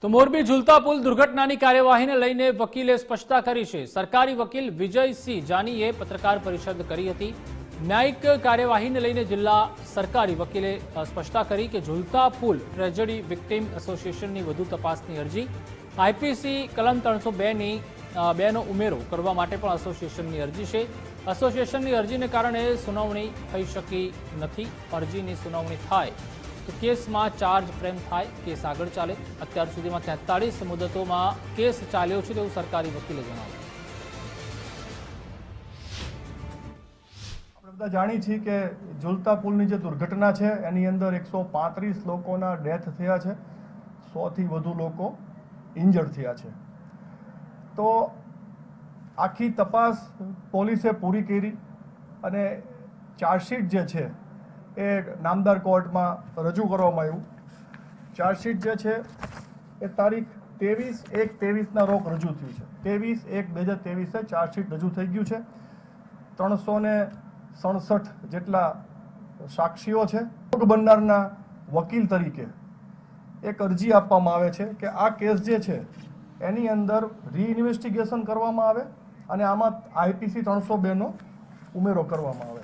તો મોરબી ઝુલતા પુલ દુર્ઘટનાની કાર્યવાહીને લઈને વકીલે સ્પષ્ટતા કરી છે। સરકારી વકીલ વિજયસિંહ જાનીએ પત્રકાર પરિષદ કરી હતી। ન્યાયિક કાર્યવાહીને લઈને જિલ્લા સરકારી વકીલે સ્પષ્ટતા કરી કે ઝુલતા પુલ ટ્રેજડી વિક્ટિમ એસોસિએશનની વધુ તપાસની અરજી, આઈપીસી કલમ 302 નો ઉમેરો કરવા માટે પણ એસોસિએશનની અરજી છે। એસોસિએશનની અરજીને કારણે સુનાવણી થઈ શકી નથી। અરજીની સુનાવણી થાય તો કેસમાં ચાર્જ ફ્રેમ થાય, કેસ આગળ ચાલે। અત્યાર સુધીમાં 43 મુદતોમાં કેસ ચાલ્યો છે તેવું સરકારી વકીલે જણાવ્યું। આપણે બધા જાણીએ છીએ કે ઝુલતા પુલની જે દુર્ઘટના છે એની અંદર 135 લોકોના ડેથ થયા છે, 100થી વધુ લોકો ઇન્જર્ડ થયા છે। તો આખી તપાસ પોલીસે પૂરી કરી અને ચાર્જશીટ જે છે એ નામદાર કોર્ટમાં રજૂ કરવામાં આવ્યું। ચાર્જશીટ જે છે એ તારીખ 23/1/23ના રોજ રજૂ થયું છે। 23/1/2023 ચાર્જશીટ રજૂ થઈ ગયું છે। 367 જેટલા સાક્ષીઓ છે। ભોગ બનનારના વકીલ તરીકે એક અરજી આપવામાં આવે છે કે આ કેસ જે છે એની અંદર રીઇન્વેસ્ટિગેશન કરવામાં આવે અને આમાં આઈપીસી 302 નો ઉમેરો કરવામાં આવે।